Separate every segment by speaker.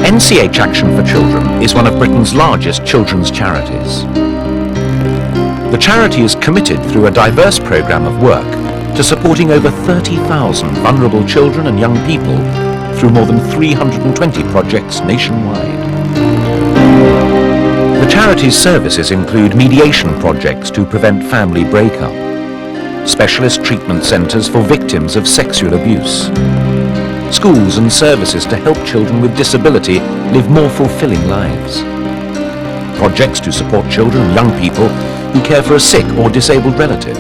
Speaker 1: NCH Action for Children is one of Britain's largest children's charities. The charity is committed through a diverse programme of work to supporting over 30,000 vulnerable children and young people through more than 320 projects nationwide. The charity's services include mediation projects to prevent family breakup, specialist treatment centres for victims of sexual abuse, schools and services to help children with disability live more fulfilling lives, projects to support children and young people who care for a sick or disabled relative,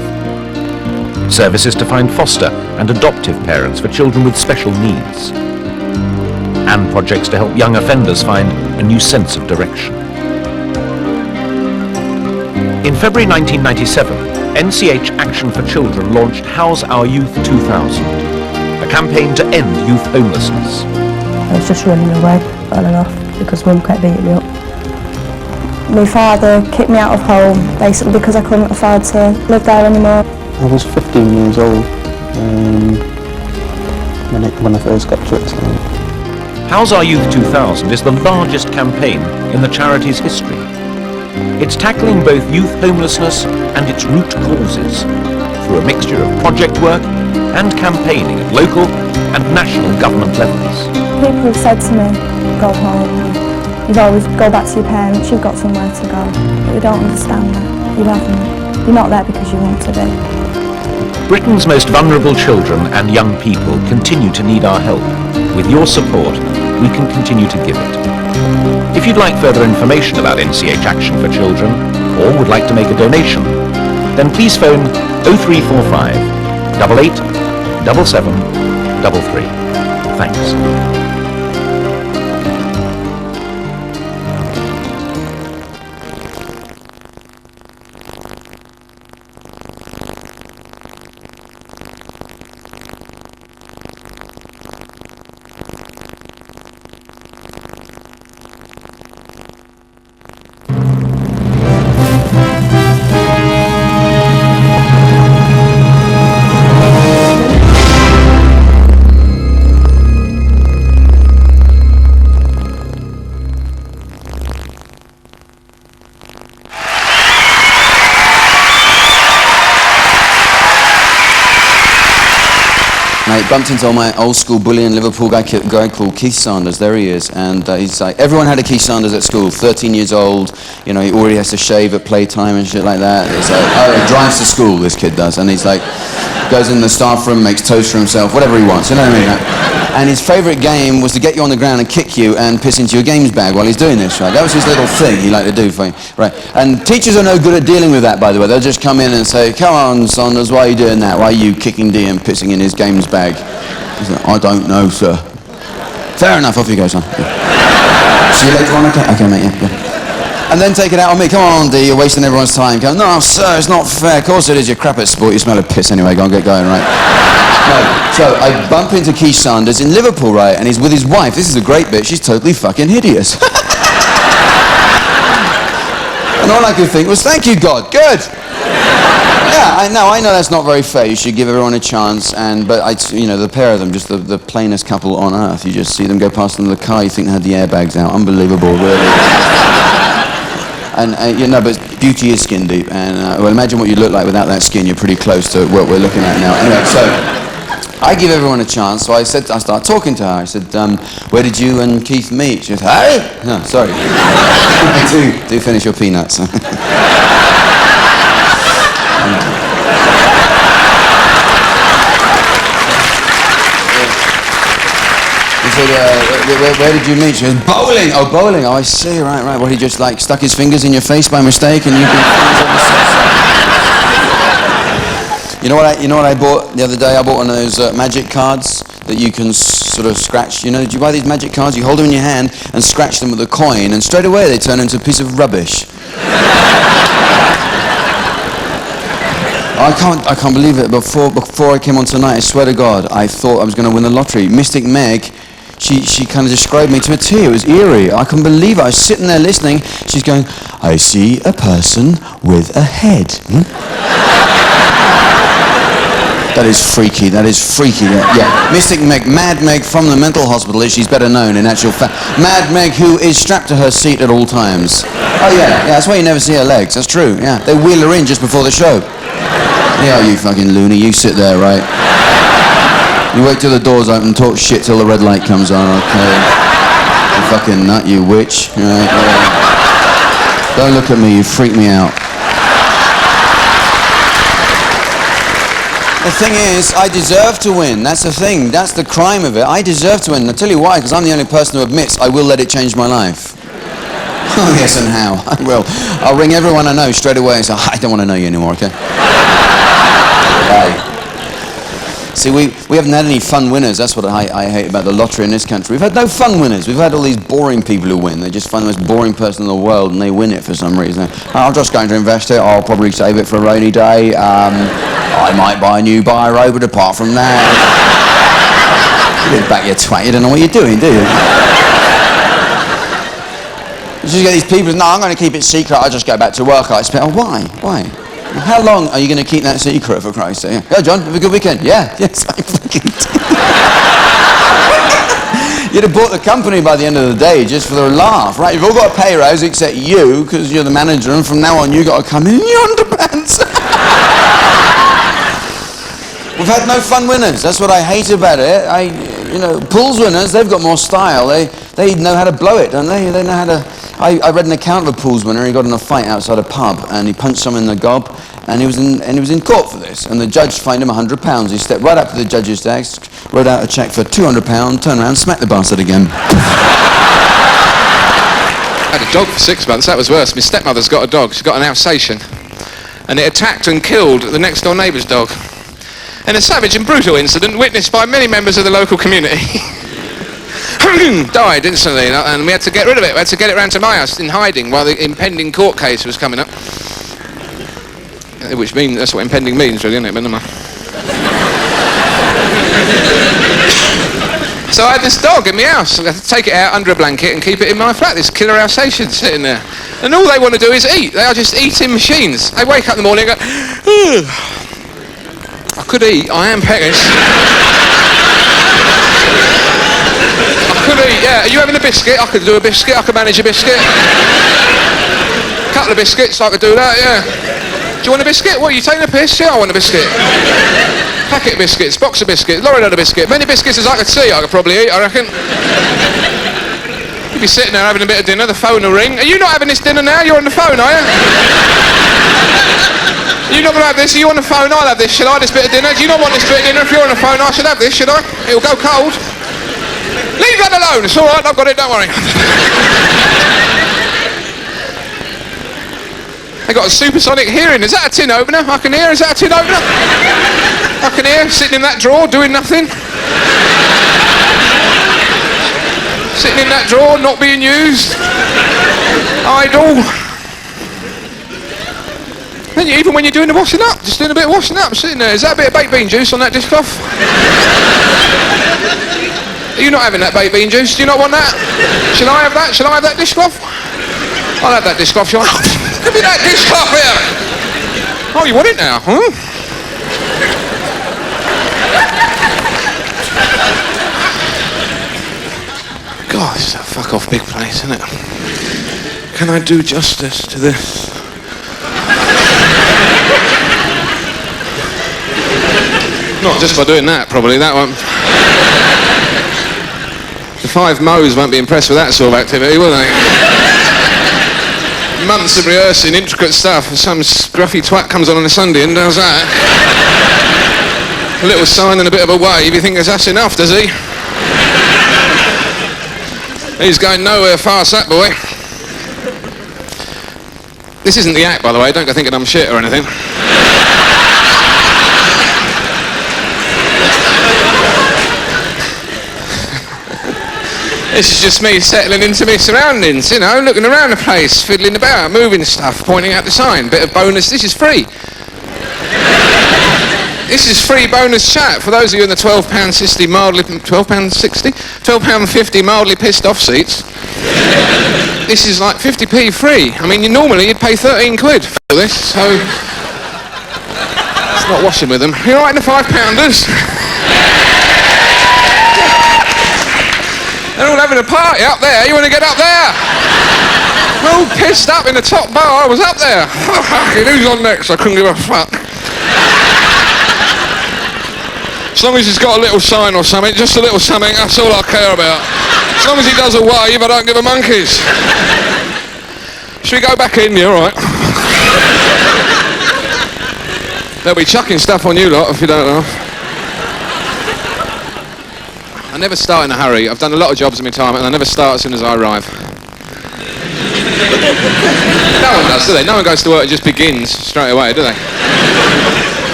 Speaker 1: services to find foster and adoptive parents for children with special needs, and projects to help young offenders find a new sense of direction. In February 1997, NCH Action for Children launched House Our Youth 2000, a campaign to end youth homelessness.
Speaker 2: I was just running away, well enough, because Mum kept beating me up. My father kicked me out of home, basically because I couldn't afford to live there anymore.
Speaker 3: I was 15 years old when I first got to it. So.
Speaker 1: House Our Youth 2000 is the largest campaign in the charity's history. It's tackling both youth homelessness and its root causes through a mixture of project work and campaigning at local and national government levels.
Speaker 2: People have said to me, go home, you've always go back to your parents, you've got somewhere to go. But we don't understand that. You haven't. You're not there because you want to be.
Speaker 1: Britain's most vulnerable children and young people continue to need our help. With your support, we can continue to give it. If you'd like further information about NCH Action for Children, or would like to make a donation, then please phone 0345 88 77 33. Thanks.
Speaker 4: I bumped into my old school bully in Liverpool, guy called Keith Sanders. There he is, and he's like, everyone had a Keith Sanders at school. 13 years old, you know, he already has to shave at playtime and shit like that. It's like, oh, he drives to school, this kid does, and he's like, goes in the staff room, makes toast for himself, whatever he wants, you know what I mean? And his favourite game was to get you on the ground and kick you and piss into your games bag while he's doing this, right? That was his little thing he liked to do for you, right? And teachers are no good at dealing with that, by the way. They'll just come in and say, come on, Saunders, why are you doing that? Why are you kicking D and pissing in his games bag? He's like, I don't know, sir. Fair enough, off you go, son. Yeah. See you later on, okay? Okay, mate, yeah. And then take it out on me. Come on, D, you're wasting everyone's time. Go, no, sir, it's not fair. Of course it is, you're crap at sport. You smell of piss anyway. Go on, get going, right? No. So I bump into Keith Sanders in Liverpool, right? And he's with his wife. This is a great bit. She's totally fucking hideous. And all I could think was, thank you, God. Good. Yeah, I know that's not very fair. You should give everyone a chance, but you know, the pair of them, just the plainest couple on earth. You just see them go past in the car, you think they had the airbags out. Unbelievable, really. And you know, but beauty is skin deep, and well, imagine what you look like without that skin. You're pretty close to what we're looking at now. Anyway, so I give everyone a chance. So I start talking to her. I said, where did you and Keith meet? She said, hey? No, sorry. do finish your peanuts. He said, where did you meet? She goes, bowling. Oh, bowling. Oh, I see. Right. Well, he just like stuck his fingers in your face by mistake, and you You know what I bought the other day? I bought one of those magic cards that you can sort of scratch. You know, did you buy these magic cards? You hold them in your hand and scratch them with a coin, and straight away they turn into a piece of rubbish. I can't believe it. Before I came on tonight, I swear to God, I thought I was going to win the lottery. Mystic Meg, she kind of described me to a T. It was eerie. I couldn't believe it. I was sitting there listening. She's going, I see a person with a head. That is freaky, yeah. Mystic Meg, Mad Meg from the mental hospital, as she's better known in actual fact. Mad Meg, who is strapped to her seat at all times. Oh yeah, that's why you never see her legs, that's true, yeah. They wheel her in just before the show. Yeah, you fucking loony, you sit there, right? You wait till the doors open, talk shit till the red light comes on, okay? You fucking nut, you witch. Right, yeah. Don't look at me, you freak me out. The thing is, I deserve to win. That's the thing. That's the crime of it. I deserve to win. I'll tell you why, because I'm the only person who admits I will let it change my life. Oh, yes, and how? I will. I'll ring everyone I know straight away and say, I don't want to know you anymore, okay? Bye. See, we haven't had any fun winners. That's what I hate about the lottery in this country. We've had no fun winners. We've had all these boring people who win. They just find the most boring person in the world and they win it for some reason. I'm just going to invest it. I'll probably save it for a rainy day. I might buy a new biro, but apart from that... You get back your twat, you don't know what you're doing, do you? You just get these people, no, I'm going to keep it secret. I'll just go back to work. I expect, oh, why? Why? How long are you going to keep that secret, for Christ's sake? Yeah, John, have a good weekend. Yeah, yes, I fucking do. You'd have bought the company by the end of the day just for the laugh, right? You've all got a pay rise except you, because you're the manager, and from now on you've got to come in your underpants. We've had no fun winners. That's what I hate about it. Pools winners, they've got more style. They know how to blow it, don't they? They know how to... I read an account of a pools winner. He got in a fight outside a pub and he punched someone in the gob, and he was in court for this. And the judge fined him £100. He stepped right up to the judge's desk, wrote out a cheque for £200, turned around, smacked the bastard again.
Speaker 5: I had a dog for 6 months. That was worse. My stepmother's got a dog. She's got an Alsatian, and it attacked and killed the next door neighbour's dog. In a savage and brutal incident witnessed by many members of the local community. Died instantly, and we had to get rid of it. We had to get it round to my house in hiding while the impending court case was coming up. Which means, that's what impending means, really, isn't it? But never mind. So I had this dog in my house. I had to take it out under a blanket and keep it in my flat. This killer Alsatian sitting there. And all they want to do is eat. They are just eating machines. They wake up in the morning and go, ugh. I could eat, I am peckish. I could eat, yeah. Are you having a biscuit? I could do a biscuit, I could manage a biscuit. Couple of biscuits, I could do that, yeah. Do you want a biscuit? What, are you taking a piss? Yeah, I want a biscuit. Packet of biscuits, box of biscuits, lorry load of biscuit. Many biscuits as I could see, I could probably eat, I reckon. You'd be sitting there having a bit of dinner, the phone will ring. Are you not having this dinner now? You're on the phone, are you? You're not going to have this, are you on the phone? I'll have this, shall I, this bit of dinner? Do you not want this bit of dinner? If you're on the phone, I should have this, should I? It'll go cold. Leave that alone, it's alright, I've got it, don't worry. They got a supersonic hearing, is that a tin opener? I can hear, is that a tin opener? I can hear, sitting in that drawer, doing nothing. Sitting in that drawer, not being used. Idle. Then even when you're doing the washing up, just doing a bit of washing up, sitting there. Is that a bit of baked bean juice on that dishcloth? Are you not having that baked bean juice? Do you not want that? Shall I have that? Shall I have that dishcloth? I'll have that dishcloth, Sean. Give me that dishcloth here! Oh, you want it now, huh? God, it's a fuck off big place, isn't it? Can I do justice to this? Not just by doing that, probably, that won't... The 5 Mo's won't be impressed with that sort of activity, will they? Months of rehearsing intricate stuff, and some scruffy twat comes on a Sunday and does that. A little sign and a bit of a wave, you think that's enough, does he? He's going nowhere fast, that boy. This isn't the act, by the way, don't go thinking I'm shit or anything. This is just me settling into my surroundings, you know, looking around the place, fiddling about, moving stuff, pointing out the sign, bit of bonus, this is free. This is free bonus chat for those of you in the £12.60 mildly, £12.50 mildly pissed off seats. This is like 50p free. I mean, normally you'd pay 13 quid for this, so... It's not washing with them. You all right in the £5-pounders? They're all having a party up there. You want to get up there? We're all pissed up in the top bar. I was up there. Who's on next? I couldn't give a fuck. As long as he's got a little sign or something, just a little something, that's all I care about. As long as he does a wave, I don't give a monkeys. Should we go back in? You all right? They'll be chucking stuff on you lot if you don't laugh. I never start in a hurry. I've done a lot of jobs in my time and I never start as soon as I arrive. No one does, do they? No one goes to work and just begins straight away, do they?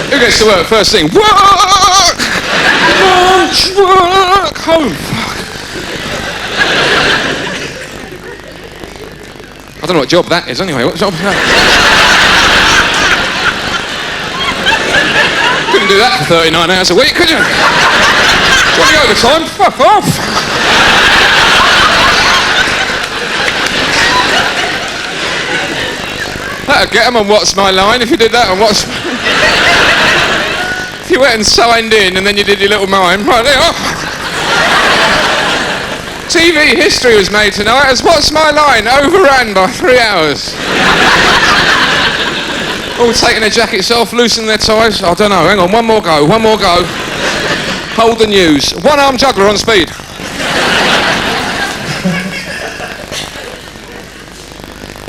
Speaker 5: Who gets to work first thing? Work! Lunch! Work! Home! Fuck. I don't know what job that is anyway. What job is that? Couldn't do that for 39 hours a week, could you? Got the overtime? Fuck off! That'd get them on What's My Line if you did that on What's My... If you went and signed in and then you did your little mime, right there. Oh. TV history was made tonight as What's My Line overran by 3 hours. All taking their jackets off, loosening their ties. I don't know, hang on, one more go. Hold the news. One-arm juggler on speed.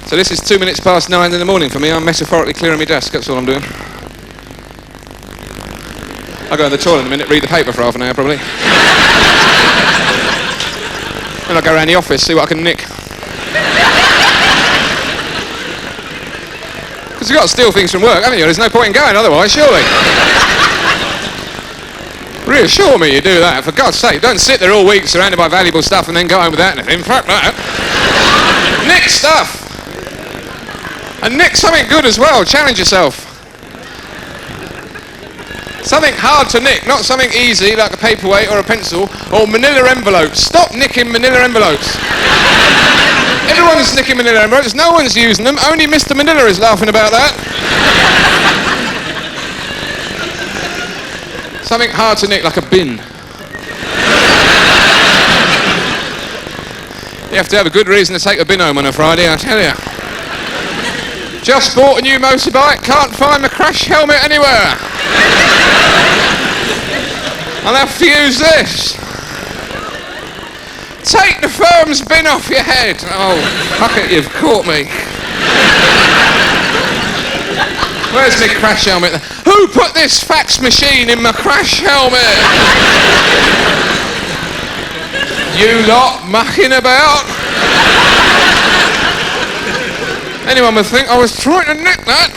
Speaker 5: So this is 2 minutes past 9 in the morning for me. I'm metaphorically clearing my desk, that's all I'm doing. I'll go in the toilet in a minute, read the paper for half an hour probably. Then I'll go around the office, see what I can nick. Because you've got to steal things from work, haven't you? There's no point in going otherwise, surely. Reassure me you do that, for God's sake. Don't sit there all week surrounded by valuable stuff and then go home without anything. Fuck that. Nick stuff. And nick something good as well. Challenge yourself. Something hard to nick, not something easy like a paperweight or a pencil or manila envelopes. Stop nicking manila envelopes. Everyone's nicking manila envelopes. No one's using them. Only Mr. Manila is laughing about that. Something hard to nick, like a bin. You have to have a good reason to take a bin home on a Friday, I tell you. Just bought a new motorbike, can't find my crash helmet anywhere. I'll have to use this. Take the firm's bin off your head. Oh, fuck it, you've caught me. Where's my crash helmet? Who put this fax machine in my crash helmet? You lot mucking about? Anyone would think I was trying to nick that.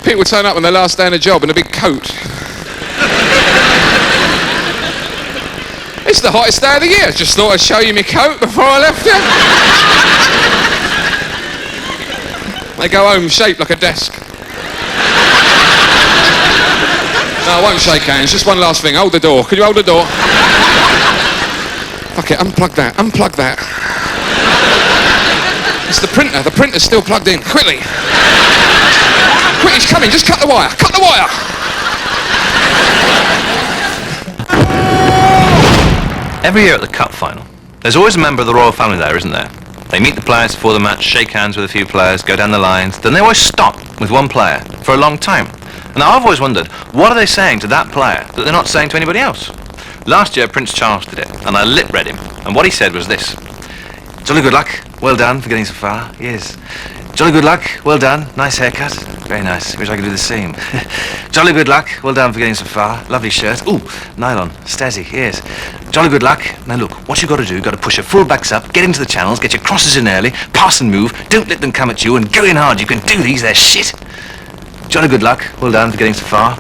Speaker 5: People turn up on their last day on a job in a big coat. It's the hottest day of the year. Just thought I'd show you my coat before I left you. They go home shaped like a desk. No, I won't shake hands. Just one last thing. Hold the door. Could you hold the door? Fuck it. Unplug that. Unplug that. It's the printer. The printer's still plugged in. Quickly. Quick, he's coming. Just cut the wire. Cut the wire.
Speaker 6: Every year at the Cup final, there's always a member of the royal family there, isn't there? They meet the players before the match, shake hands with a few players, go down the lines, then they always stop with one player for a long time. And I've always wondered, what are they saying to that player that they're not saying to anybody else? Last year, Prince Charles did it, and I lip-read him, and what he said was this. Jolly good luck, well done for getting so far, yes. Jolly good luck, well done, nice haircut, very nice, wish I could do the same. Jolly good luck, well done for getting so far, lovely shirt, ooh, nylon, Stasi, yes. Jolly good luck, now look, what you've got to do, you've got to push your full backs up, get into the channels, get your crosses in early, pass and move, don't let them come at you, and go in hard, you can do these, they're shit. Jolly good luck, well done for getting so far.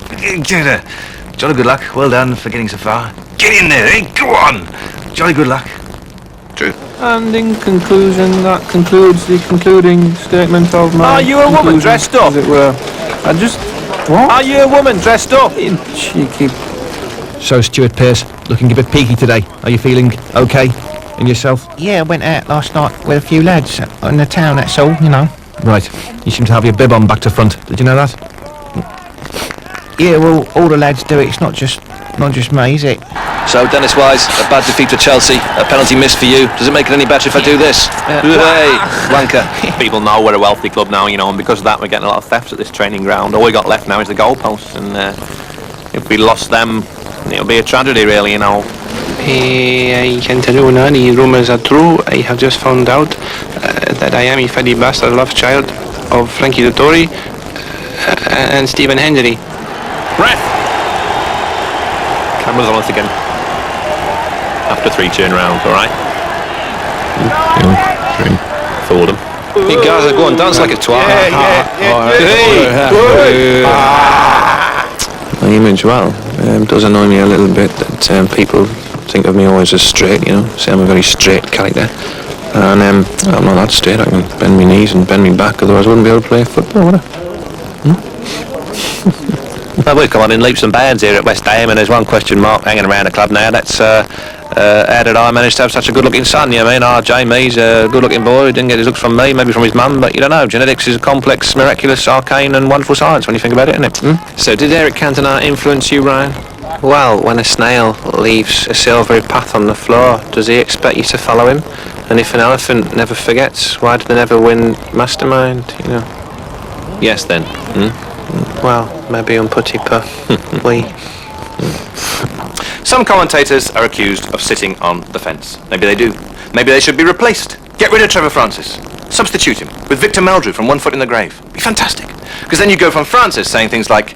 Speaker 6: Jolly good luck, well done for getting so far. Get in there, eh? Go on! Jolly good luck. True.
Speaker 7: And in conclusion, that concludes the concluding statement of my...
Speaker 8: Are you a woman dressed up?
Speaker 7: As it were. I just... What?
Speaker 8: Are you a woman dressed up?
Speaker 7: You cheeky...
Speaker 9: So, Stuart Pearce, looking a bit peaky today. Are you feeling okay in yourself?
Speaker 10: Yeah, I went out last night with a few lads in the town, that's all, you know.
Speaker 9: Right. You seem to have your bib on back to front. Did you know that?
Speaker 10: Yeah, well, all the lads do it. It's not just me, is it?
Speaker 6: So, Dennis Wise, a bad defeat to Chelsea, a penalty miss for you. Does it make it any better if I do this? Hey, wanker.
Speaker 8: People know we're a wealthy club now, you know, and because of that we're getting a lot of thefts at this training ground. All we got left now is the goalposts, and if we lost them, it'll be a tragedy, really, you know.
Speaker 7: I can tell you now, the rumours are true. I have just found out that I am, in fact, the bastard love child of Frankie Dettori and Stephen Hendry.
Speaker 8: Ref! Cameras on us again. After 3 turnarounds, alright? 3. Fooled them.
Speaker 6: You guys are going dance like a twat.
Speaker 7: My image, well, does annoy me a little bit that people think of me always as straight, you know, say I'm a very straight character. And I'm not that straight. I can bend my knees and bend my back, otherwise I wouldn't be able to play football, would I?
Speaker 8: Well, we've come on in leaps and bounds here at West Ham, and there's one question mark hanging around the club now. That's how did I manage to have such a good-looking son? You know, I mean, Jamie's a good-looking boy. He didn't get his looks from me, maybe from his mum, but you don't know. Genetics is a complex, miraculous, arcane, and wonderful science when you think about it, isn't it?
Speaker 7: So did Eric Cantona influence you, Ryan? Well, when a snail leaves a silvery path on the floor, does he expect you to follow him? And if an elephant never forgets, why do they never win Mastermind, you know?
Speaker 8: Yes, then.
Speaker 7: Well, maybe on putty per. We.
Speaker 6: Some commentators are accused of sitting on the fence. Maybe they do. Maybe they should be replaced. Get rid of Trevor Francis. Substitute him with Victor Meldrew from One Foot in the Grave. Be fantastic. Because then you go from Francis saying things like,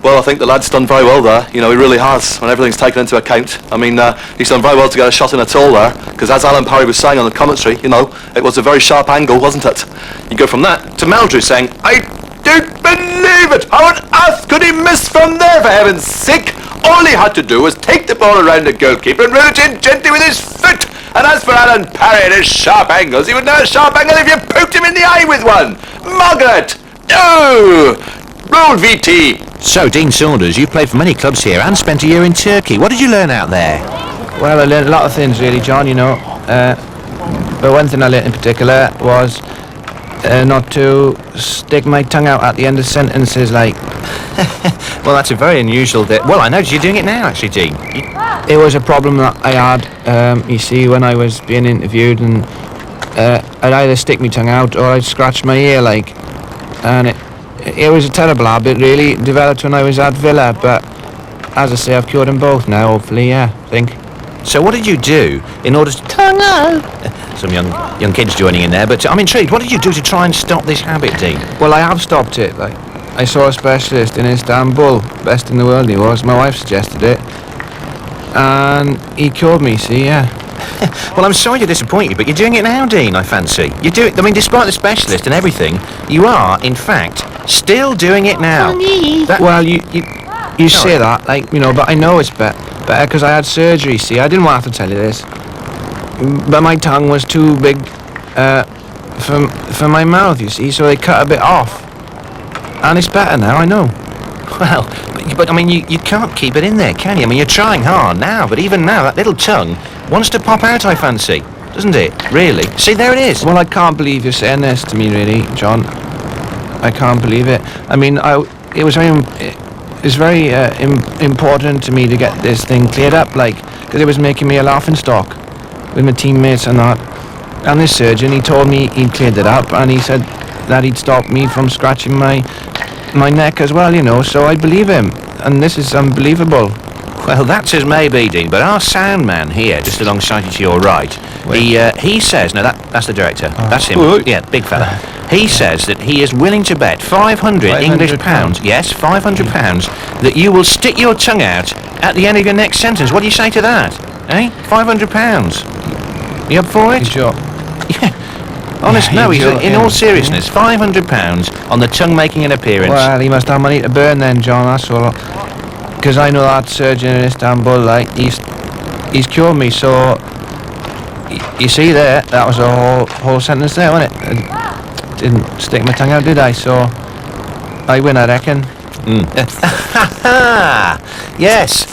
Speaker 6: well, I think the lad's done very well there. You know, he really has, when everything's taken into account. I mean, he's done very well to get a shot in at all there, because as Alan Parry was saying on the commentary, you know, it was a very sharp angle, wasn't it? You go from that to Meldrew saying, I don't believe it! How on earth could he miss from there, for heaven's sake? All he had to do was take the ball around the goalkeeper and run it in gently with his foot. And as for Alan Parry and his sharp angles, he would know a sharp angle if you poked him in the eye with one. Margaret! No! Roll VT!
Speaker 10: So, Dean Saunders, you played for many clubs here and spent a year in Turkey. What did you learn out there?
Speaker 11: Well, I learned a lot of things, really, John, you know. But one thing I learned in particular was not to stick my tongue out at the end of sentences, like...
Speaker 10: Well, that's a very unusual... Well, I noticed you're doing it now, actually, Dean.
Speaker 11: It was a problem that I had, you see, when I was being interviewed, and I'd either stick my tongue out or I'd scratch my ear, like... And it was a terrible habit, really. It developed when I was at Villa, but as I say, I've cured them both now, hopefully, yeah, I think.
Speaker 10: So what did you do in order to... Some young kids joining in there, but I'm intrigued. What did you do to try and stop this habit, Dean?
Speaker 11: Well, I have stopped it. Like, I saw a specialist in Istanbul, best in the world he was. My wife suggested it, and he cured me, see, yeah.
Speaker 10: Well, I'm sorry to disappoint you, but you're doing it now, Dean, I fancy. You do it, I mean, despite the specialist and everything, you are, in fact, still doing it now.
Speaker 11: Well, you say that, like, you know, but I know it's better because I had surgery, see. I didn't want to have to tell you this, but my tongue was too big for my mouth, you see, so they cut a bit off. And it's better now, I know.
Speaker 10: Well, but I mean, you can't keep it in there, can you? I mean, you're trying hard now, but even now, that little tongue wants to pop out, I fancy. Doesn't it? Really? See, there it is.
Speaker 11: Well, I can't believe you're saying this to me, really, John. I can't believe it. I mean, it was very important to me to get this thing cleared up, like, because it was making me a laughing stock with my teammates and that. And this surgeon, he told me he'd cleared it up, and he said that he'd stop me from scratching my neck as well, you know, so I believe him. And this is unbelievable.
Speaker 10: Well, that's as may be, Dean, but our sound man here, just alongside you to your right, he says, no, that's the director, that's him, yeah, big fella. He says that he is willing to bet 500 English pounds, yes, 500 pounds, that you will stick your tongue out at the end of your next sentence. What do you say to that? Eh? 500 pounds. You up for it?
Speaker 11: Sure.
Speaker 10: Yeah. Honest, no, he's in all seriousness, 500 pounds on the tongue making an appearance.
Speaker 11: Well, he must have money to burn then, John, that's all. Because I know that surgeon in Istanbul, like, he's cured me, so... You see there, that was a whole sentence there, wasn't it? I didn't stick my tongue out, did I? So, I win, I reckon.
Speaker 10: Yes.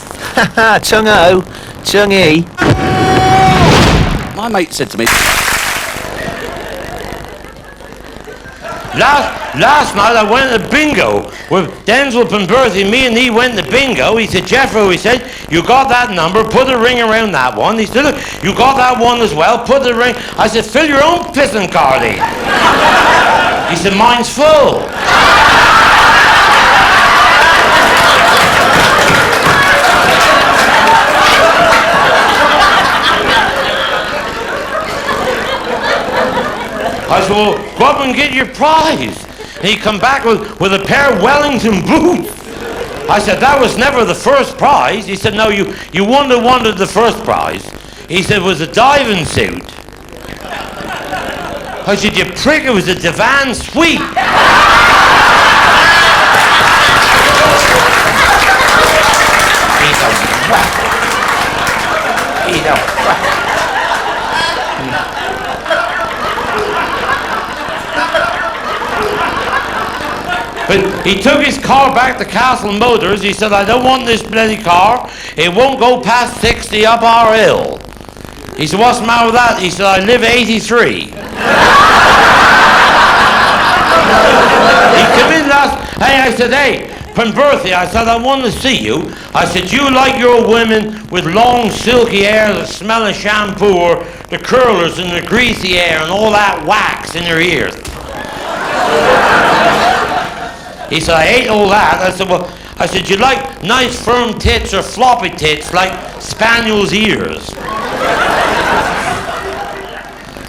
Speaker 10: Tongue-o, tongue-e.
Speaker 12: My mate said to me... Last night I went to bingo with Denzel Penberthy. Me and he went to bingo. He said, Jethro, he said, you got that number, put a ring around that one. He said, look, you got that one as well, put the ring. I said, fill your own pissing card in. He said, mine's full. I said, well, go up and get your prize. And he come back with a pair of Wellington boots. I said, that was never the first prize. He said, no, you wouldn't have wanted the first prize. He said, it was a diving suit. I said, you prick, it was a divan suite. He's a whack. He's a whack. But he took his car back to Castle Motors. He said, I don't want this bloody car. It won't go past 60 up our hill. He said, what's the matter with that? He said, I live 83. He came in last... Hey, I said, hey, Penberthy, I said, I want to see you. I said, you like your women with long silky hair that smell of shampoo, or the curlers and the greasy hair and all that wax in their ears. He said, I hate all that. I said, well, I said, you like nice firm tits or floppy tits like spaniel's ears?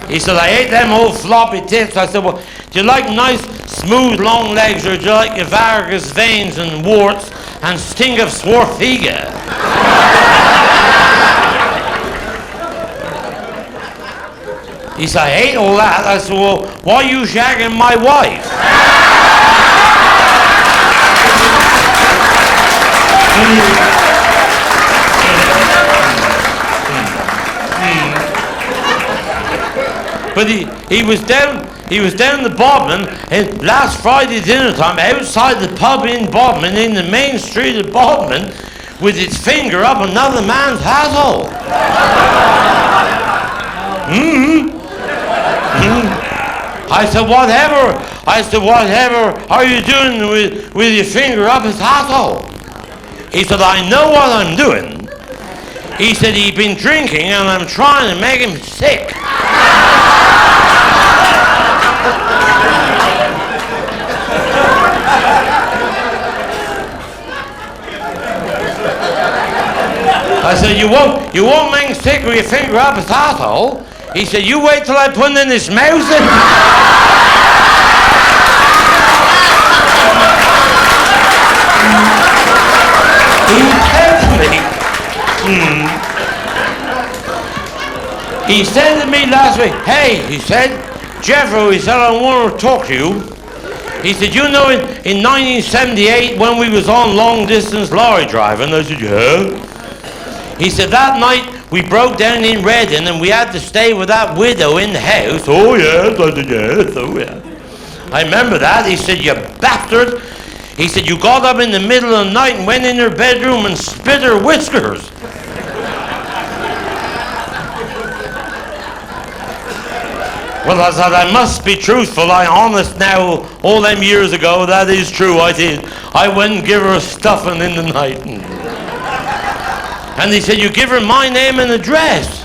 Speaker 12: He said, I hate them old floppy tits. I said, well, do you like nice smooth long legs, or do you like varicose veins and warts and stink of swarthiga? He said, I hate all that. I said, well, why are you shagging my wife? But he was down the Bodmin, and last Friday dinner time, outside the pub in Bodmin, in the main street of Bodmin, with his finger up another man's asshole. I said, whatever are you doing with your finger up his asshole? He said, I know what I'm doing. He said, he'd been drinking and I'm trying to make him sick. I said, you won't make him sick with your finger up his asshole. He said, you wait till I put it in his mouth. He said to me last week, hey, he said, Jethro, he said, I want to talk to you. He said, you know, in 1978 when we was on long distance lorry driving, I said, yeah. He said, that night we broke down in Reading and we had to stay with that widow in the house. Oh yes, I said, yes, oh yeah. I remember that. He said, you bastard. He said, you got up in the middle of the night and went in her bedroom and spit her whiskers. Well, I said, I must be truthful. I'm honest now. All them years ago, that is true, I did. I went and give her a stuffing in the night. And he said, you give her my name and address.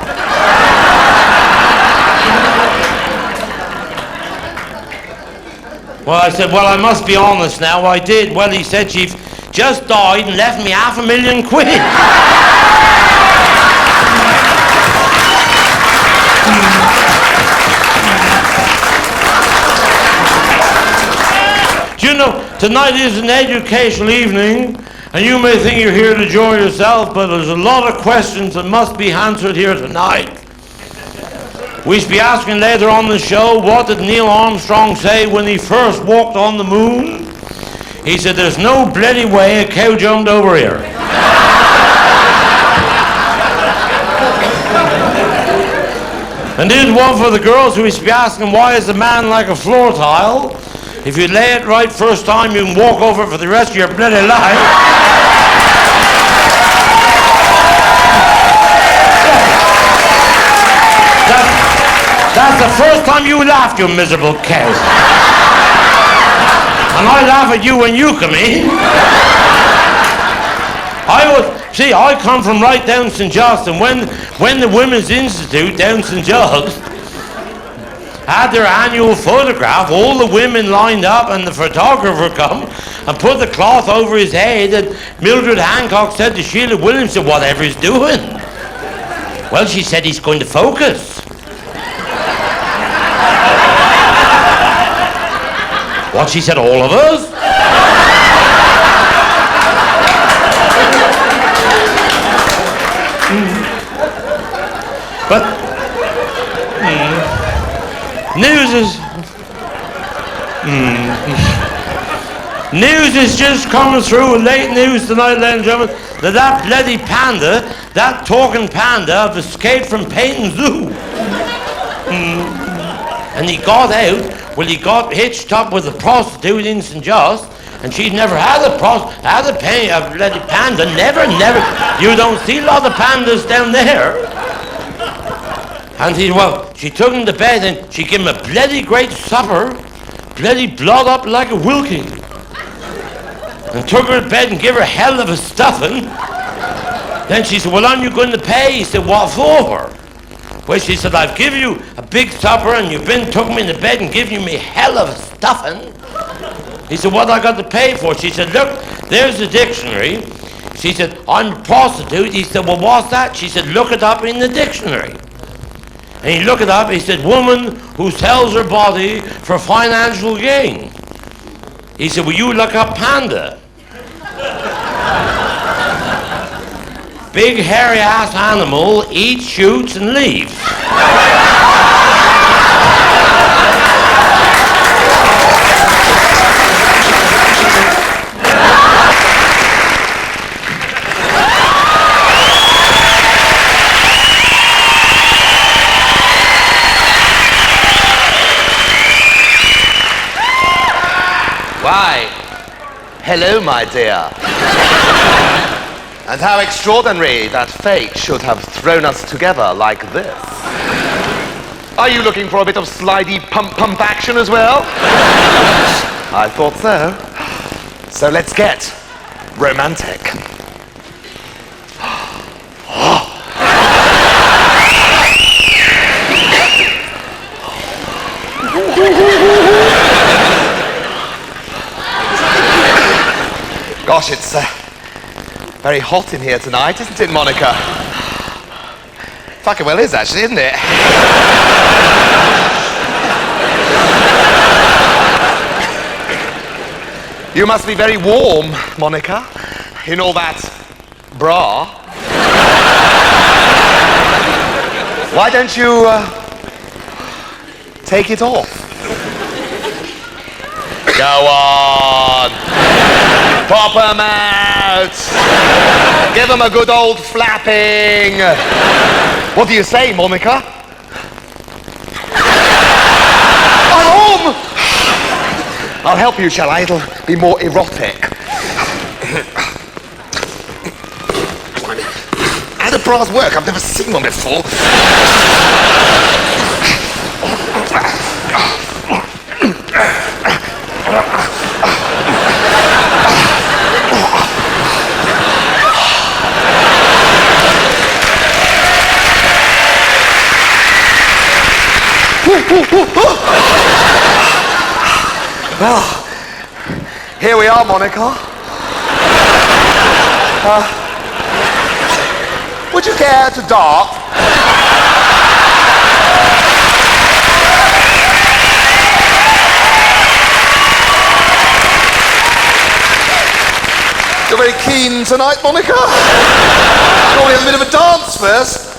Speaker 12: Well, I said, well, I must be honest now. I did. Well, he said, she just died and left me £500,000. Do you know, tonight is an educational evening, and you may think you're here to enjoy yourself, but there's a lot of questions that must be answered here tonight. We should be asking later on the show, what did Neil Armstrong say when he first walked on the moon? He said, there's no bloody way a cow jumped over here. And here's one for the girls who should be asking, why is a man like a floor tile? If you lay it right first time, you can walk over it for the rest of your bloody life. That's the first time you laughed, you miserable cow. And I laugh at you when you come in. I come from right down St. John's, and when the Women's Institute down St. John's had their annual photograph, all the women lined up and the photographer come and put the cloth over his head, and Mildred Hancock said to Sheila Williamson, whatever he's doing. Well, she said he's going to focus. What, she said, all of us? But news is just coming through. Late news tonight, ladies and gentlemen, that bloody panda, that talking panda, have escaped from Payton Zoo. And he got out. Well, he got hitched up with a prostitute in St. John's, and she's never had a bloody panda. Never. You don't see a lot of pandas down there. And she took him to bed and she gave him a bloody great supper, bloody blood up like a wilkie. And took her to bed and gave her hell of a stuffing. Then she said, well, aren't you going to pay? He said, what for? Well, she said, I've given you a big supper and you've took me to bed and given me hell of a stuffing. He said, what I got to pay for? She said, look, there's the dictionary. She said, I'm a prostitute. He said, well, what's that? She said, look it up in the dictionary. And he looked it up. He said, woman who sells her body for financial gain. He said, will you look up panda? Big hairy ass animal, eats, shoots and leaves.
Speaker 13: Why, hello, my dear. And how extraordinary that fate should have thrown us together like this. Are you looking for a bit of slidey pump action as well? I thought so. So let's get romantic. Gosh, it's very hot in here tonight, isn't it, Monica? Fucking well is, actually, isn't it? You must be very warm, Monica, in all that bra. Why don't you take it off? Go on. Pop 'em out. Give 'em a good old flapping. What do you say, Monica? I'm home. I'll help you, shall I? It'll be more erotic. How do bras work? I've never seen one before. Well, here we are, Monica. Would you care to dart? You're very keen tonight, Monica. Shall we have a bit of a dance first?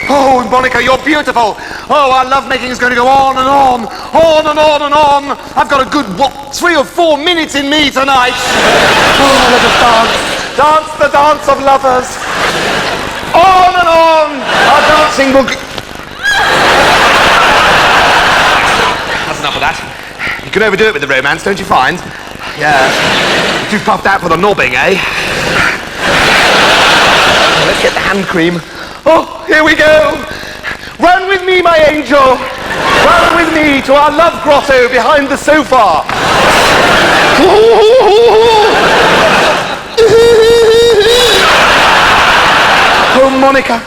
Speaker 13: Oh, Monica, you're beautiful. Oh, our lovemaking is going to go on and on. On and on and on. I've got a good, 3 or 4 minutes in me tonight. Oh, let us dance. Dance the dance of lovers. On and on. Our dancing will... That's enough of that. You can overdo it with the romance, don't you find? Yeah. Too puffed out for the knobbing, eh? Let's get the hand cream. Oh, here we go. Run with me, my angel. Run with me to our love grotto behind the sofa. Oh, Monica.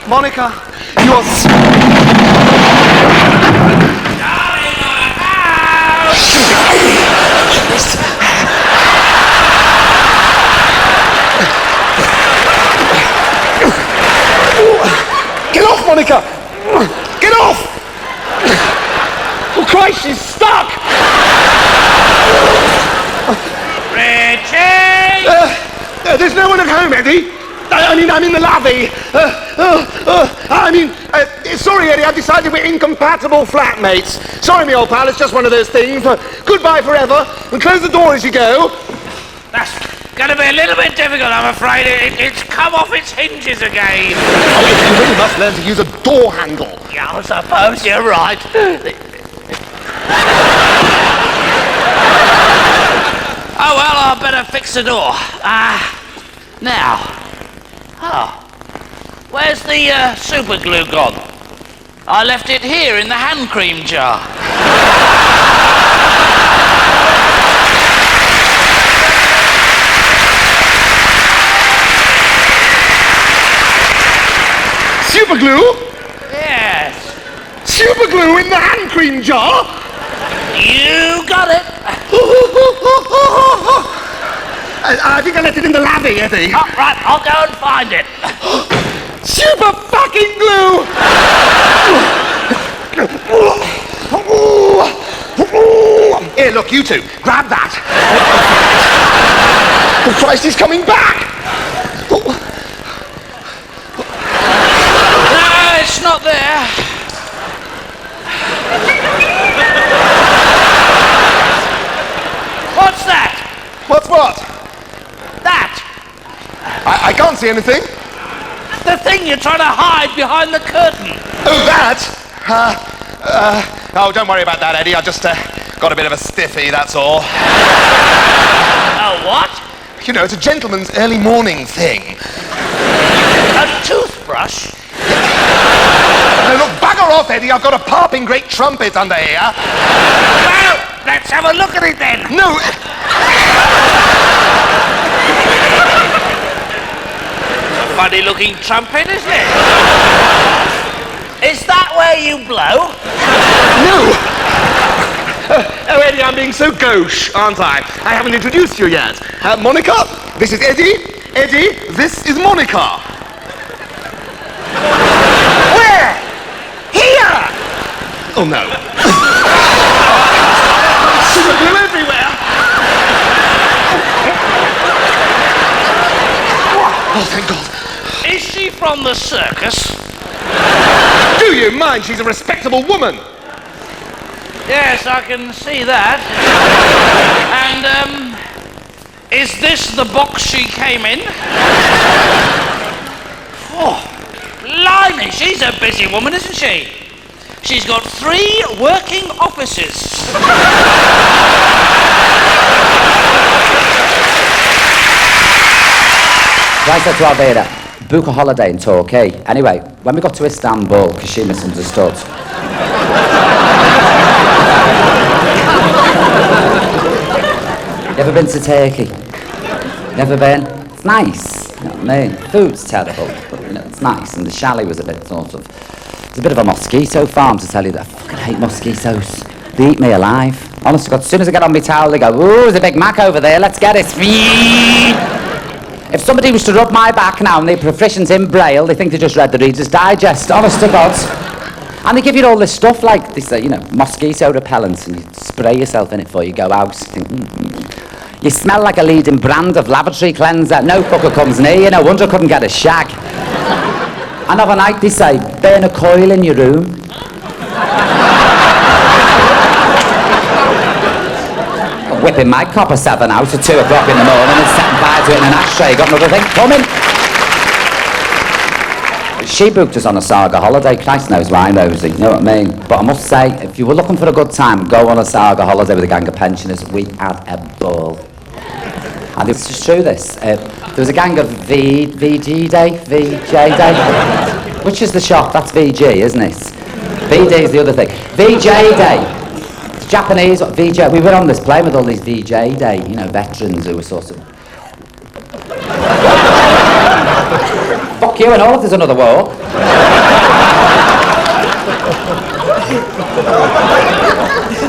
Speaker 13: Monica, you are... Get off, Monica! Get off! Oh, Christ, she's stuck!
Speaker 12: Richie!
Speaker 13: There's no one at home, Eddie. I'm in the lavvy. Sorry, Eddie, I've decided we're incompatible flatmates. Sorry, me old pal, it's just one of those things. Goodbye forever, and close the door as you go.
Speaker 12: That's going to be a little bit difficult, I'm afraid. It's come off its hinges again.
Speaker 13: Oh, you really must learn to use a door handle.
Speaker 12: Yeah, I suppose you're right. Oh, well, I better fix the door. Now. Oh. Where's the super glue gone? I left it here in the hand cream jar.
Speaker 13: Super glue?
Speaker 12: Yes.
Speaker 13: Super glue in the hand cream jar?
Speaker 12: You got it.
Speaker 13: I think I left it in the lavvy, Eddie.
Speaker 12: Oh, right, I'll go and find it.
Speaker 13: Super fucking glue! Here, look, you two, grab that. Oh, Christ, he's coming back!
Speaker 12: No, it's not there. What's that?
Speaker 13: What's what?
Speaker 12: That.
Speaker 13: I can't see anything.
Speaker 12: The thing you're trying to hide behind the curtain.
Speaker 13: Oh, that? Oh, don't worry about that, Eddie. I just got a bit of a stiffy, that's all.
Speaker 12: Oh, what?
Speaker 13: You know, it's a gentleman's early morning thing.
Speaker 12: A toothbrush?
Speaker 13: No, look, bugger off, Eddie. I've got a popping great trumpet under here.
Speaker 12: Well, let's have a look at it then.
Speaker 13: No.
Speaker 12: Funny looking trumpet, isn't it? Is that where you blow?
Speaker 13: No! Oh, Eddie, I'm being so gauche, aren't I? I haven't introduced you yet. Monica, this is Eddie. Eddie, this is Monica.
Speaker 12: Where? Here!
Speaker 13: Oh, no. Super glue everywhere. Oh, thank God.
Speaker 12: Is she from the circus?
Speaker 13: Do you mind? She's a respectable woman.
Speaker 12: Yes, I can see that. And, is this the box she came in? Oh, blimey, she's a busy woman, isn't she? She's got 3 working offices.
Speaker 14: I said to Alveda, book a holiday in Torquay. Anyway, when we got to Istanbul, because she misunderstood. You ever been to Turkey? Never been? It's nice, you know what I mean? Food's terrible, but you know, it's nice. And the chalet was a bit sort of... It's a bit of a mosquito farm, to tell you that. I fucking hate mosquitoes. They eat me alive. Honest to God, as soon as I get on my towel, they go, ooh, there's a Big Mac over there, let's get it. If somebody was to rub my back now and they're proficient in Braille, they think they just read the Reader's Digest, honest to God. And they give you all this stuff like this, you know, mosquito repellent, and you spray yourself in it before you go out. You think, You smell like a leading brand of lavatory cleanser. No fucker comes near you, no wonder I couldn't get a shag. And overnight they say, burn a coil in your room. Whipping my copper 7 out at 2 o'clock in the morning and setting fire to it in an ashtray. Got another thing coming. She booked us on a saga holiday. Christ knows why, Rosie. You know what I mean? But I must say, if you were looking for a good time, go on a saga holiday with a gang of pensioners. We had a ball. And it's just true, this. There was a gang of VJ Day. Which is the shop? That's VG, isn't it? VD is the other thing. VJ Day. Japanese, VJ. We were on this plane with all these VJ Day, you know, veterans who were sort of. Fuck you and all if there's another war.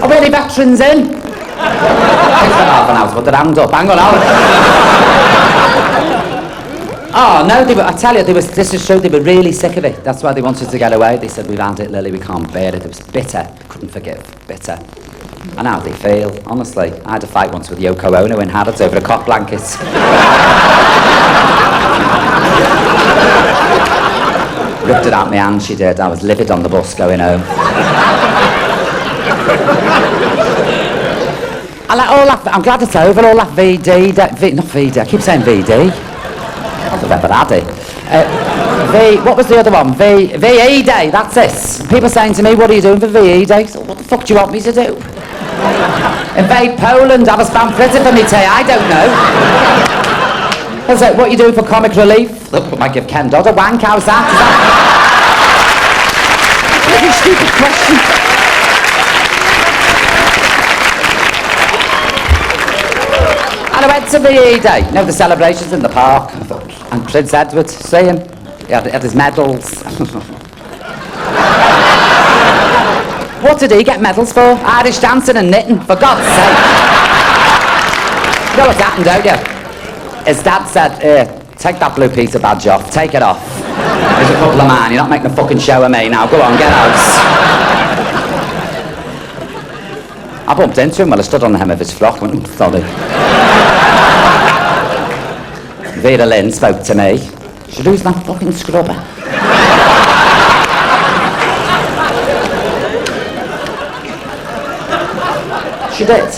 Speaker 14: Are really veterans in? Takes about half an hour to put their hand up. Hang on, Oh, no, I tell you, this is true, they were really sick of it. That's why they wanted to get away. They said, we've had it, Lily, we can't bear it. It was bitter, couldn't forgive, bitter. And how they feel, honestly. I had a fight once with Yoko Ono in Harrods over a cot blanket. Ripped it out my hand, she did. I was livid on the bus going home. I'm glad it's over, all that VD, not VD, I keep saying VD. I've ever had it. What was the other one? VE Day, that's it. People saying to me, what are you doing for VE Day? So what the fuck do you want me to do? Invade Poland, have a spam fritter for me tea, I don't know. I was like, what are you doing for comic relief? Look, I might give Ken Dodd a wank, how's that? Really stupid question. And I went to VE Day, you know, the celebrations in the park. And Prince Edward, see him? He had his medals. What did he get medals for? Irish dancing and knitting, for God's sake. You know what's happened, don't you? His dad said, take that blue Peter badge off, take it off. There's a couple of man, you're not making a fucking show of me now, go on, get out. I bumped into him while I stood on the hem of his frock, and went, sorry. Vera Lynn spoke to me. She lose that fucking scrubber. She did.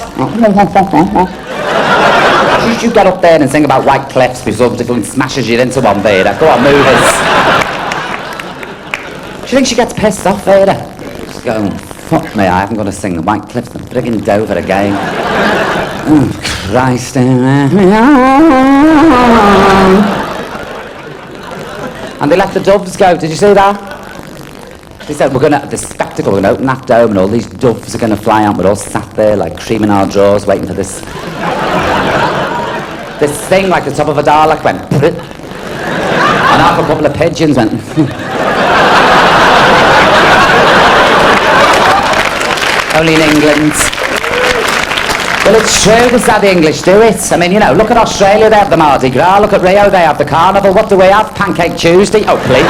Speaker 14: You get up there and sing about white cliffs before somebody smashes you into one, Vera. Go on, move it. She thinks she gets pissed off, Vera. She's going, fuck me, I haven't got to sing the white cliffs and friggin' Dover again. Oh, Christ. And they let the doves go, did you see that? They said, the spectacle, we're going to open that dome and all these doves are going to fly out with us sat there like cream in our drawers waiting for this thing like the top of a Dalek went and half a couple of pigeons went only in England. Well, it's true, this is how the English do it. I mean, you know, look at Australia, they have the Mardi Gras, look at Rio, they have the Carnival. What do we have? Pancake Tuesday? Oh, please.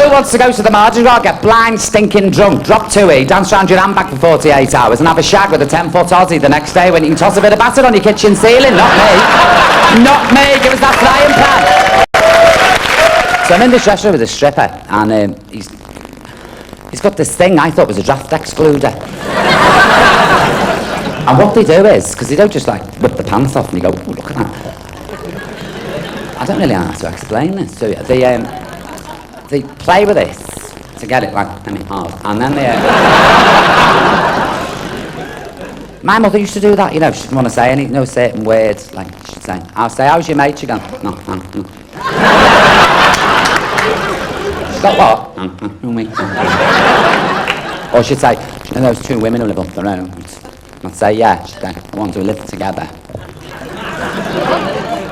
Speaker 14: Who wants to go to the Mardi Gras, get blind, stinking drunk, drop 2E, dance round your handbag for 48 hours and have a shag with a 10-foot Aussie the next day when you can toss a bit of batter on your kitchen ceiling? Not me. Not me, give us that frying pan. So I'm in this restaurant with a stripper and he's got this thing I thought was a draft excluder. And what they do is, because they don't just like whip the pants off and you go, oh, look at that. I don't really know how to explain this to you. They play with this to get it like, hard. And then they... My mother used to do that, you know, she didn't want to say any, no certain words. Like, she'd say, I'll say, how's your mate? She'd go, no. She's got what? Me. Or she'd say, and those two women who live up the road. I'd say, yeah. She'd say, I want to live together.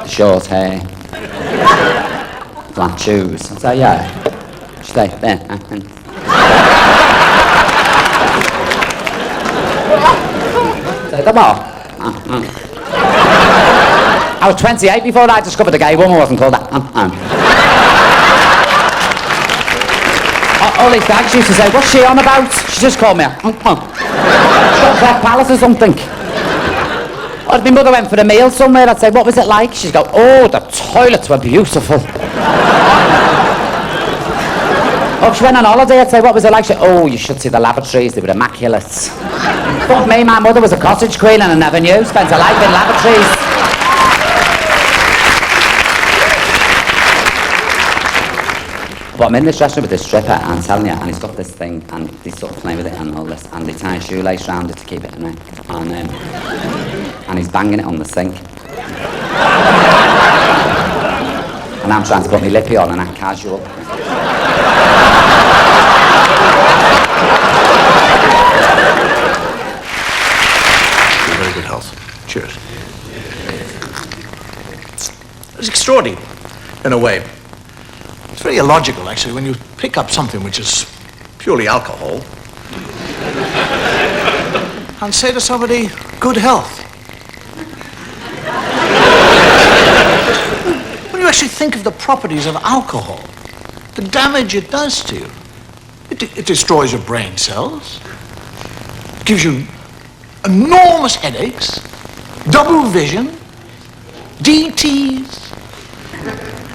Speaker 14: Short hair. Black shoes. I'd say, yeah. She'd say, there. Say, come on. I was 28 before I discovered a gay woman wasn't called that. All these guys used to say, what's she on about? She just called me a she's got Cleft Palace or something. Or if my mother went for a meal somewhere, I'd say, what was it like? She'd go, oh, the toilets were beautiful. Or if she went on holiday, I'd say, what was it like? She'd, oh, you should see the lavatories, they were immaculate. Fuck me, my mother was a cottage queen and I never knew, spent her life in lavatories. But I'm in this restaurant with this stripper, and I'm telling you, and he's got this thing, and he's sort of playing with it and all this, and they tie a shoelace round it to keep it in there, and he's banging it on the sink. And I'm trying to put my lippy on and act casual.
Speaker 15: extraordinary, in a way. It's very illogical, actually, when you pick up something which is purely alcohol and say to somebody, good health. When you actually think of the properties of alcohol, the damage it does to you, it destroys your brain cells, gives you enormous headaches, double vision, DTs,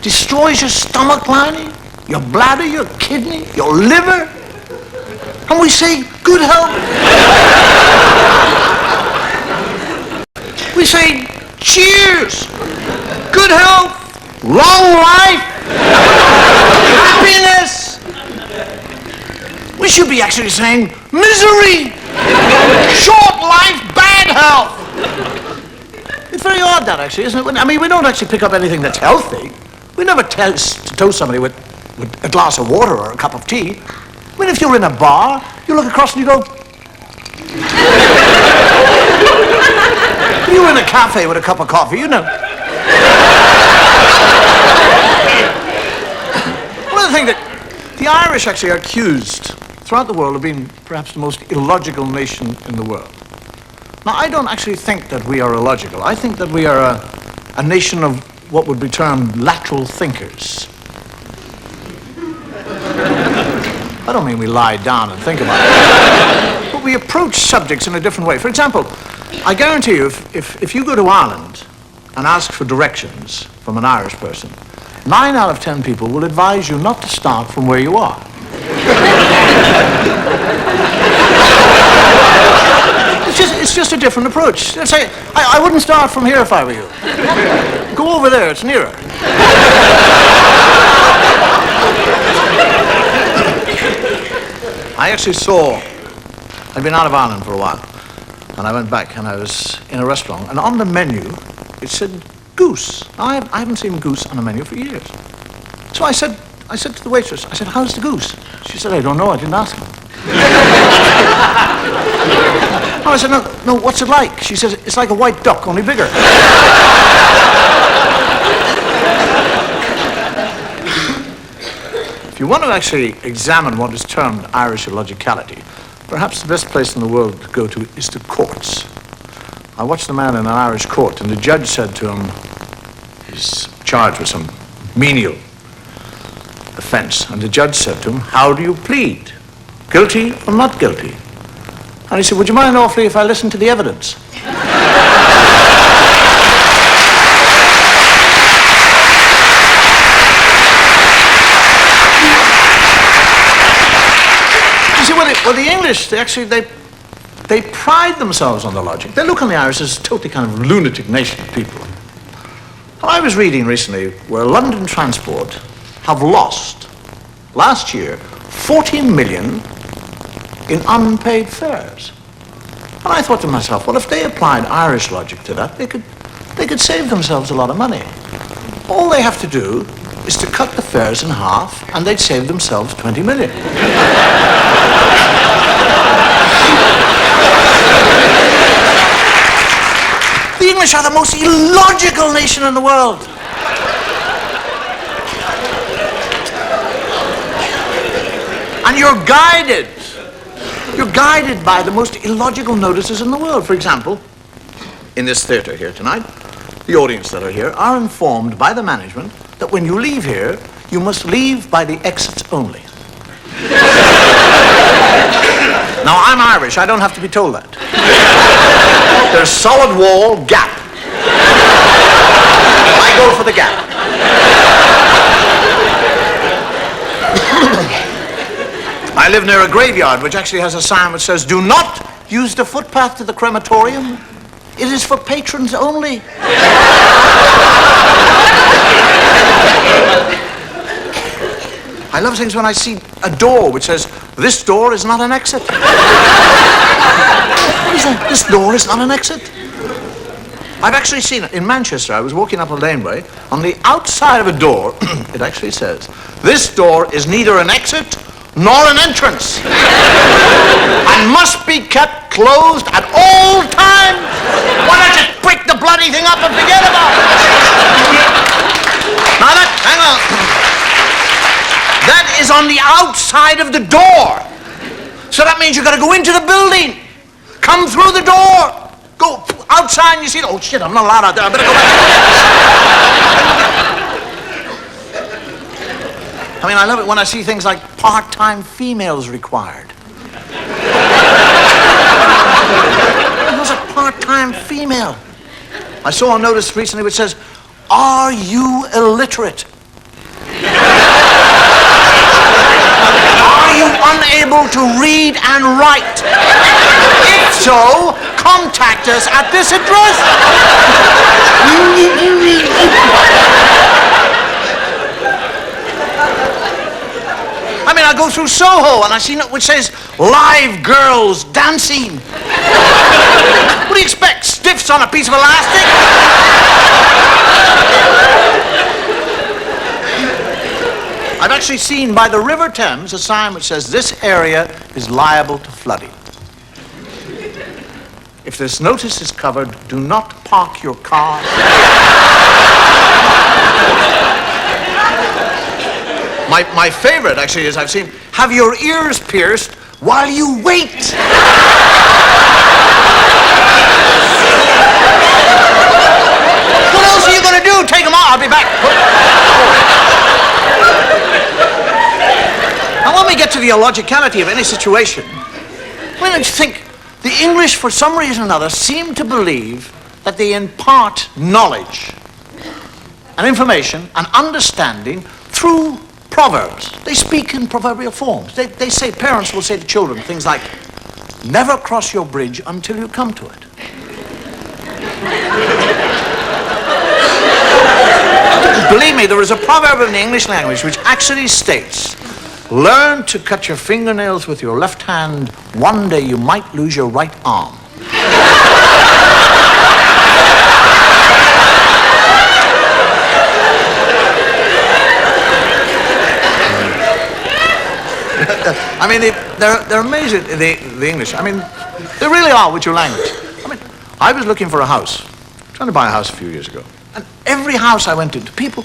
Speaker 15: destroys your stomach lining, your bladder, your kidney, your liver, and we say, good health. We say, cheers, good health, long life, happiness. We should be actually saying, misery, short life, bad health. It's very odd, that, actually, isn't it? I mean, we don't actually pick up anything that's healthy. We never toast somebody with a glass of water or a cup of tea. I mean, if you're in a bar, you look across and you go... You're in a cafe with a cup of coffee, you know. One of the things that the Irish actually are accused throughout the world of being perhaps the most illogical nation in the world. Now, I don't actually think that we are illogical. I think that we are a nation of what would be termed lateral thinkers. I don't mean we lie down and think about it, but we approach subjects in a different way. For example, I guarantee you, if you go to Ireland and ask for directions from an Irish person, 9 out of 10 people will advise you not to start from where you are. It's just a different approach. Say, I wouldn't start from here if I were you. Go over there, it's nearer. I actually I'd been out of Ireland for a while, and I went back and I was in a restaurant, and on the menu it said goose. Now, I haven't seen goose on the menu for years. So I said to the waitress, I said, how's the goose? She said, I don't know, I didn't ask him. I said, no, what's it like? She says, it's like a white duck, only bigger. If you want to actually examine what is termed Irish illogicality, perhaps the best place in the world to go to is the courts. I watched a man in an Irish court, and the judge said to him, he's charged with some menial offense, and the judge said to him, how do you plead? Guilty or not guilty? And he said, would you mind awfully if I listen to the evidence? You see, well, the English, they pride themselves on the logic. They look on the Irish as a totally kind of lunatic nation of people. Well, I was reading recently where London Transport have lost, last year, 40 million in unpaid fares. And I thought to myself, well, if they applied Irish logic to that, they could save themselves a lot of money. All they have to do is to cut the fares in half, and they'd save themselves 20 million. The English are the most illogical nation in the world. And you're guided by the most illogical notices in the world. For example, in this theatre here tonight, the audience that are here are informed by the management that when you leave here, you must leave by the exits only. Now, I'm Irish, I don't have to be told that. There's solid wall, gap. I go for the gap. I live near a graveyard which actually has a sign which says, do not use the footpath to the crematorium. It is for patrons only. I love things when I see a door which says, this door is not an exit. What is that? This door is not an exit. I've actually seen it. In Manchester, I was walking up a laneway. On the outside of a door, it actually says, this door is neither an exit nor an entrance, and must be kept closed at all times. Why not just break the bloody thing up and forget about it? Hang on. That is on the outside of the door. So that means you've got to go into the building. Come through the door. Go outside and you see, oh shit, I'm not allowed out there. I better go back. I mean, I love it when I see things like part-time females required. Who's a part-time female? I saw a notice recently which says, "Are you illiterate? Are you unable to read and write? If so, contact us at this address." I mean, I go through Soho and I see it which says live girls dancing. What do you expect? Stiffs on a piece of elastic? I've actually seen by the River Thames a sign which says this area is liable to flooding. If this notice is covered, do not park your car. My favorite, actually, is I've seen, have your ears pierced while you wait. What else are you going to do? Take them off. I'll be back. And when we get to the illogicality of any situation, I just think the English, for some reason or another, seem to believe that they impart knowledge and information and understanding through proverbs. They speak in proverbial forms. They say, parents will say to children things like, never cross your bridge until you come to it. Believe me, there is a proverb in the English language which actually states, learn to cut your fingernails with your left hand. One day you might lose your right arm. I mean, they're amazing, the English. I mean, they really are with your language. I mean, I was looking for a house, trying to buy a house a few years ago. And every house I went into, people,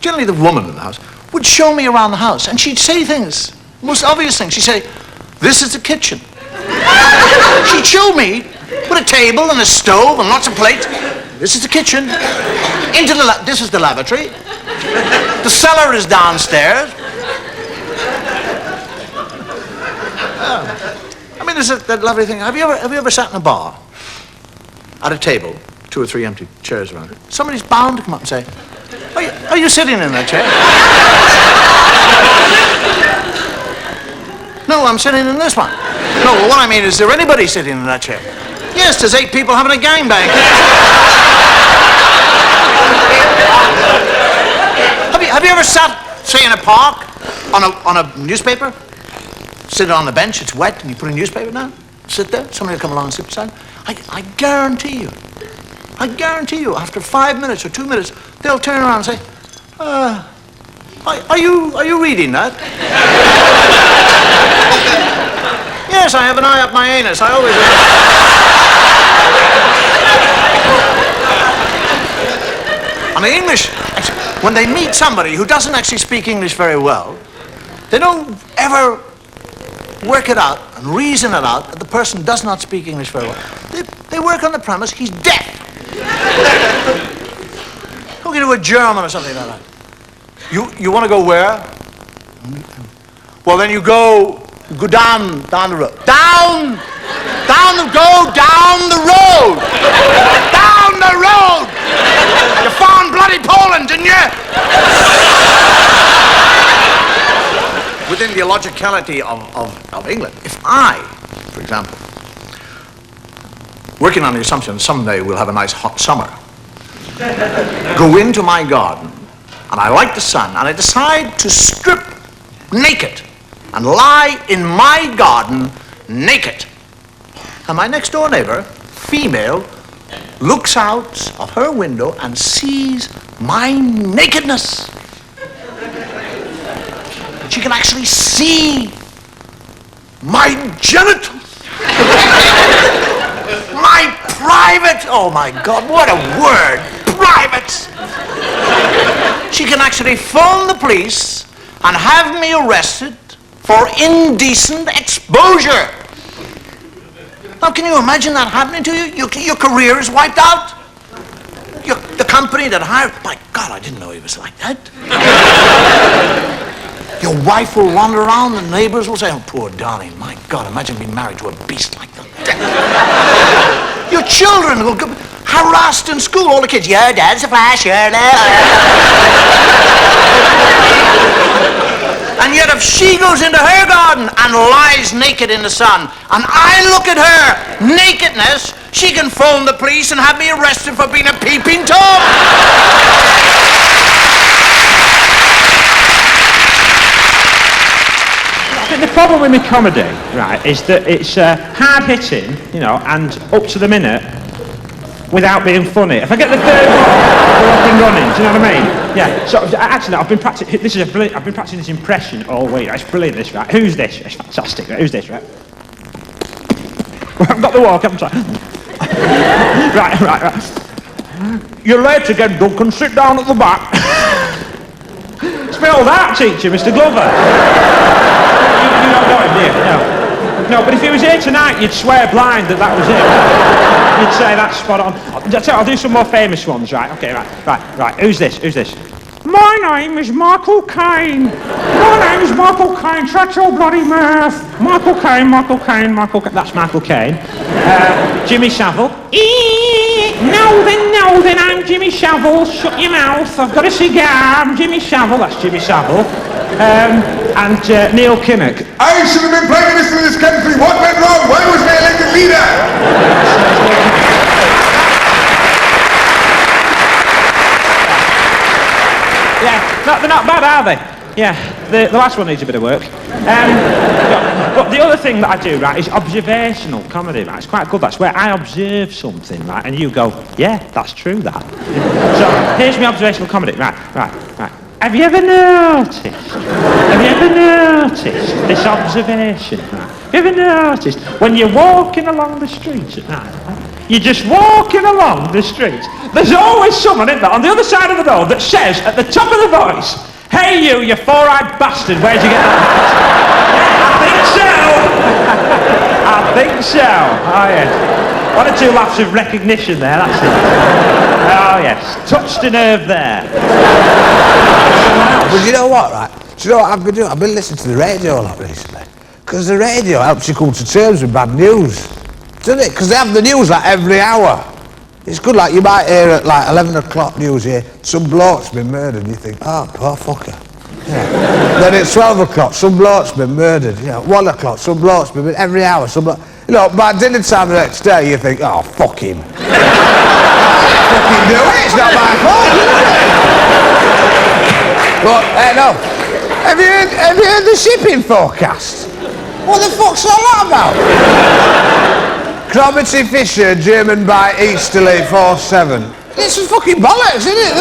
Speaker 15: generally the woman in the house, would show me around the house. And she'd say things, most obvious things. She'd say, this is the kitchen. She'd show me with a table and a stove and lots of plates. This is the kitchen. This is the lavatory. The cellar is downstairs. I mean, there's that lovely thing. Have you ever sat in a bar at a table, 2 or 3 empty chairs around it? Somebody's bound to come up and say, are you sitting in that chair? No, I'm sitting in this one. No, well, what I mean is there anybody sitting in that chair? Yes, there's 8 people having a gangbang. Have you ever sat, say, in a park on a newspaper? Sit on the bench, it's wet, and you put a newspaper down, sit there, somebody will come along and sit beside you. I guarantee you, after 5 minutes or 2 minutes, they'll turn around and say, are you reading that? Yes, I have an eye up my anus, I always do. And the English, when they meet somebody who doesn't actually speak English very well, they don't ever work it out and reason it out that the person does not speak English very well. They work on the premise he's deaf. Go to a German or something like that. You want to go where? Well, then you go down the road. Go down the road. Down the road. You found bloody Poland, didn't you? Within the illogicality of England, if I, for example, working on the assumption someday we'll have a nice hot summer, go into my garden, and I like the sun, and I decide to strip naked and lie in my garden naked, and my next door neighbor, female, looks out of her window and sees my nakedness. She can actually see my genitals. My private, oh my God, what a word, private. She can actually phone the police and have me arrested for indecent exposure. Now, can you imagine that happening to you? Your career is wiped out. The company that hired... My God, I didn't know he was like that. Your wife will wander around, the neighbors will say, oh, poor darling, my God, imagine being married to a beast like that. Your children will go harassed in school, all the kids, your dad's a flash, your And yet if she goes into her garden and lies naked in the sun, and I look at her nakedness, she can phone the police and have me arrested for being a peeping Tom.
Speaker 16: I think the problem with my comedy, right, is that it's hard-hitting, you know, and up to the minute, without being funny. If I get the third one, we're up and running, do you know what I mean? Yeah, so actually, I've been practicing, I've been practicing this impression all week. It's brilliant, this, right? Who's this? It's fantastic, right? Who's this, right? I've got the walk, haven't I? Right. You're late again, Duncan. Sit down at the back. It's my old art teacher, Mr. Glover. You don't know him, do you? No, but if he was here tonight, you'd swear blind that was it. You'd say that's spot on. I'll do some more famous ones, right? Okay, right. Who's this? My name is Michael Caine. Shut your bloody mouth. Michael Caine. That's Michael Caine. Jimmy Savile. Now then, I'm Jimmy Savile. Shut your mouth. I've got a cigar. I'm Jimmy Savile. That's Jimmy Savile. And Neil Kinnock.
Speaker 17: I should have been Prime Minister of this country. What went wrong? Why was I elected leader?
Speaker 16: Yeah, they're not bad, are they? Yeah, the last one needs a bit of work. But the other thing that I do, right, is observational comedy, right? It's quite good. That's where I observe something, right, and you go, yeah, that's true, that. So, here's my observational comedy, right. Have you ever noticed this observation, right? Have you ever noticed when you're walking along the street at night, right? You're just walking along the street. There's always someone in there on the other side of the road that says at the top of the voice, hey you four-eyed bastard, where'd you get that? I think so. Oh yes. 1 or 2 laughs of recognition there, that's it. Oh yes, touched a nerve there.
Speaker 18: But you know what, right? Do you know what I've been doing? I've been listening to the radio a lot recently. Because the radio helps you come to terms with bad news. Doesn't it? Because they have the news like every hour. It's good, like you might hear at like 11 o'clock news here, some bloke's been murdered, and you think, oh, poor fucker. Yeah. Then it's 12 o'clock, some bloke's been murdered. You know, 1 o'clock, some bloke's been murdered. Every hour, some bloke. You know, by dinner time the next day, you think, oh, fuck him. Fucking do it, it's not my fault, is it? But, no. Have you heard the shipping forecast? What the fuck's all that about? Cromarty Fisher, German by Easterly, 4-7. It's fucking bollocks, isn't it?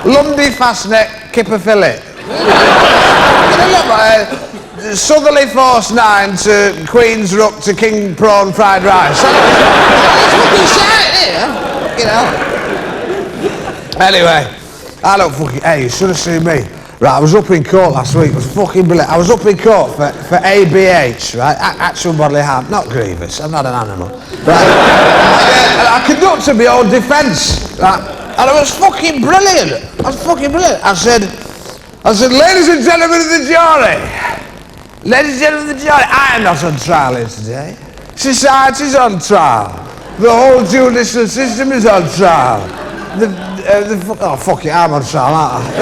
Speaker 18: Lundy Fastnet, Kipper Fillet. Southerly Force 9 to Queen's Rook to King Prawn Fried Rice. It's fucking shite, isn't it? Anyway, I don't fucking... Hey, you should have seen me. Right, I was up in court last week. It was fucking brilliant. I was up in court for ABH, right? Actual bodily harm, not grievous. I'm not an animal. Right? I conducted my own defence, right? And it was fucking brilliant. I said, ladies and gentlemen of the jury, I am not on trial here today. Society's on trial. The whole judicial system is on trial. Oh, fuck it, I'm on trial, aren't I?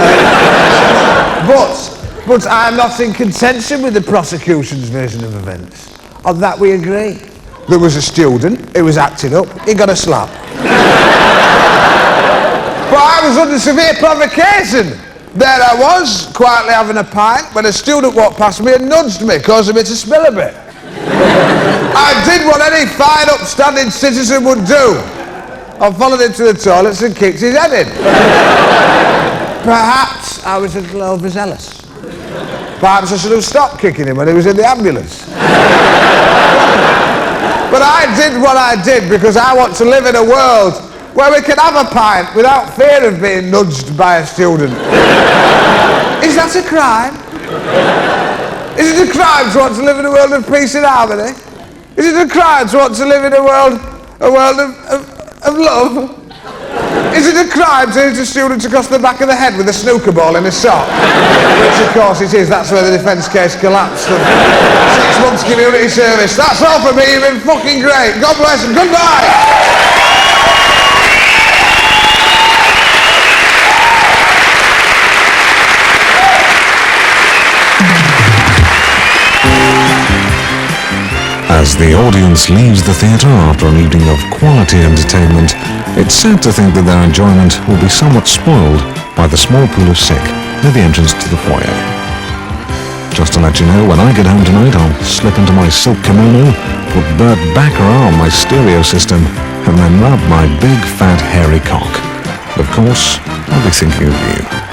Speaker 18: But I'm not in contention with the prosecution's version of events. On that we agree. There was a student who was acting up, he got a slap. But I was under severe provocation. There I was, quietly having a pint, when a student walked past me and nudged me, causing me to spill a bit. I did what any fine, upstanding citizen would do. I followed him to the toilets and kicked his head in. Perhaps I was a little overzealous. Perhaps I should have stopped kicking him when he was in the ambulance. But I did what I did because I want to live in a world where we can have a pint without fear of being nudged by a student. Is that a crime? Is it a crime to want to live in a world of peace and harmony? Is it a crime to want to live in a world of love? Is it a crime to hit a student across the back of the head with a snooker ball in a sock? Which of course it is, that's where the defence case collapsed. 6 months community service. That's all for me, you've been fucking great. God bless and goodbye!
Speaker 19: As the audience leaves the theatre after an evening of quality entertainment, it's sad to think that their enjoyment will be somewhat spoiled by the small pool of sick near the entrance to the foyer. Just to let you know, when I get home tonight, I'll slip into my silk kimono, put Bert Backer on my stereo system, and then rub my big, fat, hairy cock. Of course, I'll be thinking of you.